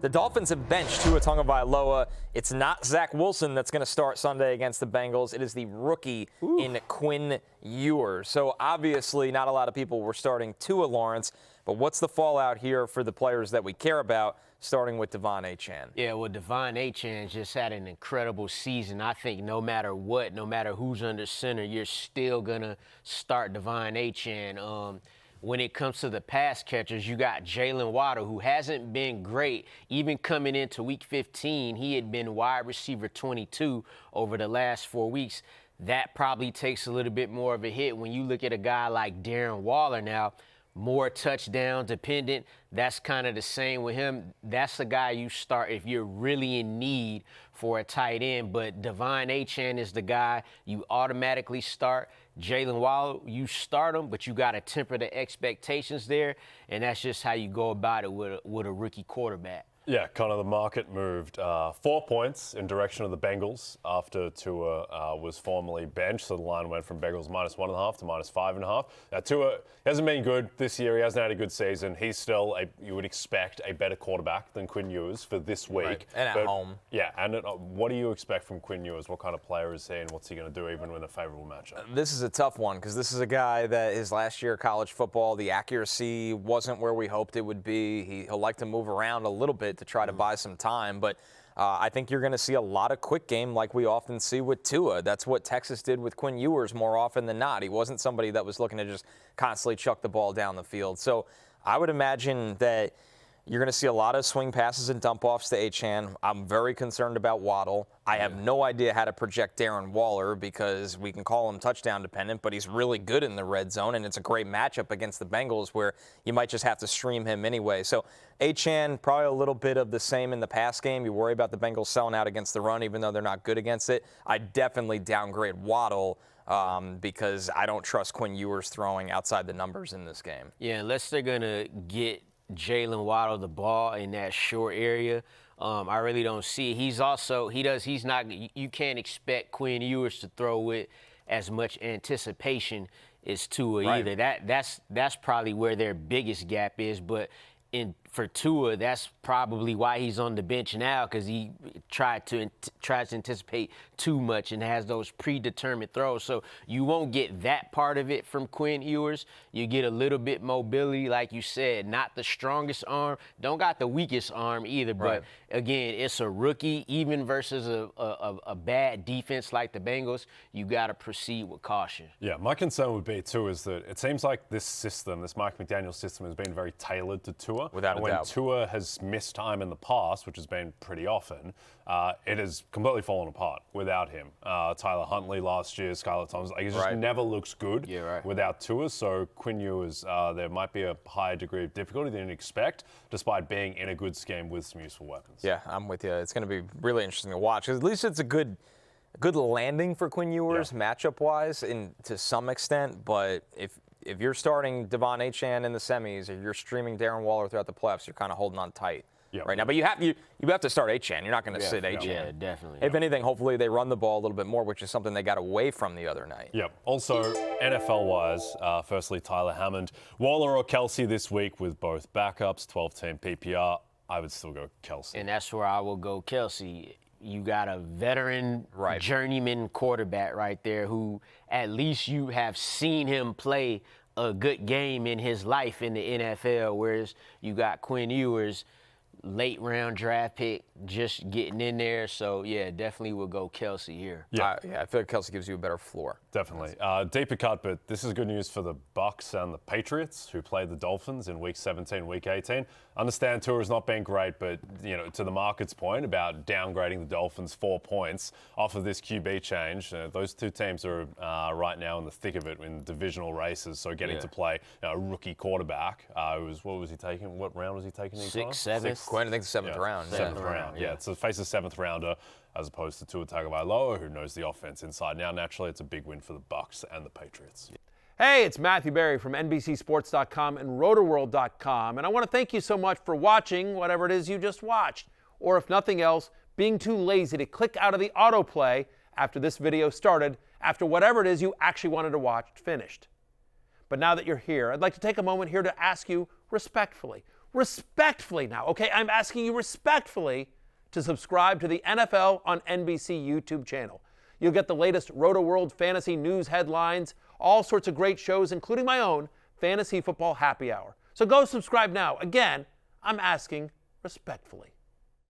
The Dolphins have benched Tua Tagovailoa. It's not Zach Wilson that's going to start Sunday against the Bengals. It is the rookie in Quinn Ewers. So obviously not a lot of people were starting Tua, Lawrence. But what's the fallout here for the players that we care about, starting with De'Von Achane? Yeah, well, De'Von Achane just had an incredible season. I think no matter what, no matter who's under center, you're still going to start De'Von Achane. When it comes to the pass catchers, you got Jalen Waddle, who hasn't been great. Even coming into Week 15, he had been wide receiver 22 over the last 4 weeks. That probably takes a little bit more of a hit when you look at a guy like Darren Waller now, more touchdown dependent. That's kind of the same with him. That's the guy you start if you're really in need for a tight end. But De'Von Achane is the guy you automatically start. Jalen Waddle, you start him, but you got to temper the expectations there, and that's just how you go about it with a rookie quarterback. Yeah, kind of the market moved 4 points in direction of the Bengals after Tua was formally benched. So the line went from Bengals -1.5 to -5.5. Now, Tua hasn't been good this year. He hasn't had a good season. He's still, you would expect, a better quarterback than Quinn Ewers for this week. Right. And at home. Yeah, and what do you expect from Quinn Ewers? What kind of player is he, and what's he going to do even with a favorable matchup? This is a tough one because this is a guy that his last year of college football, the accuracy wasn't where we hoped it would be. He'll like to move around a little bit to try to buy some time, but I think you're going to see a lot of quick game like we often see with Tua. That's what Texas did with Quinn Ewers more often than not. He wasn't somebody that was looking to just constantly chuck the ball down the field. So I would imagine that you're going to see a lot of swing passes and dump-offs to Achane. I'm very concerned about Waddle. I have no idea how to project Darren Waller because we can call him touchdown dependent, but he's really good in the red zone, and it's a great matchup against the Bengals where you might just have to stream him anyway. So Achane, probably a little bit of the same in the pass game. You worry about the Bengals selling out against the run, even though they're not good against it. I definitely downgrade Waddle because I don't trust Quinn Ewers throwing outside the numbers in this game. Yeah, unless they're going to get Jalen Waddle the ball in that short area. I really don't see it. You can't expect Quinn Ewers to throw with as much anticipation as Tua either. That's probably where their biggest gap is. But for Tua, that's probably why he's on the bench now, because he tries to anticipate too much and has those predetermined throws. So you won't get that part of it from Quinn Ewers. You get a little bit mobility, like you said, not the strongest arm, don't got the weakest arm either. But again, it's a rookie, even versus a bad defense like the Bengals. You got to proceed with caution. Yeah, my concern would be too is that it seems like this system, this Mike McDaniel system, has been very tailored to Tua. Without a doubt. When Tua has missed time in the past, which has been pretty often, it has completely fallen apart without him. Tyler Huntley last year, Skylar Thomas, it just never looks good without Tua. So Quinn Ewers, there might be a higher degree of difficulty than you expect, despite being in a good scheme with some useful weapons. Yeah, I'm with you. It's going to be really interesting to watch. At least it's a good landing for Quinn Ewers matchup-wise, to some extent. But if you're starting De'Von Achane in the semis, or you're streaming Darren Waller throughout the playoffs, you're kind of holding on tight right now. But you have to start Achane. You're not going to sit Achane. Yeah, definitely. If anything, hopefully they run the ball a little bit more, which is something they got away from the other night. Yep. Also, NFL-wise, firstly, Tyler Hammond. Waller or Kelsey this week with both backups, 12-team PPR. I would still go Kelsey. And that's where I will go Kelsey. You got a veteran, journeyman quarterback right there who at least you have seen him play a good game in his life in the NFL, whereas you got Quinn Ewers, late round draft pick, just getting in there. So, yeah, definitely will go Kelsey here. Yeah, I feel like Kelsey gives you a better floor. Definitely. Deeper cut, but this is good news for the Bucs and the Patriots, who played the Dolphins in Week 17, Week 18. Understand Tua has not been great, but, to the market's point about downgrading the Dolphins 4 points off of this QB change, those two teams are right now in the thick of it in divisional races, so getting to play a rookie quarterback. What was he taking? What round was he taking? Sixth, I think the seventh round. Seventh round, yeah. So face a seventh rounder as opposed to Tua Tagovailoa, who knows the offense inside. Now, naturally, it's a big win for the Bucs and the Patriots. Hey, it's Matthew Berry from NBCSports.com and RotorWorld.com, and I want to thank you so much for watching whatever it is you just watched, or if nothing else, being too lazy to click out of the autoplay after this video started, after whatever it is you actually wanted to watch finished. But now that you're here, I'd like to take a moment here to ask you respectfully, respectfully now, okay? I'm asking you respectfully to subscribe to the NFL on NBC YouTube channel. You'll get the latest Roto-World fantasy news headlines, all sorts of great shows, including my own Fantasy Football Happy Hour. So go subscribe now. Again, I'm asking respectfully.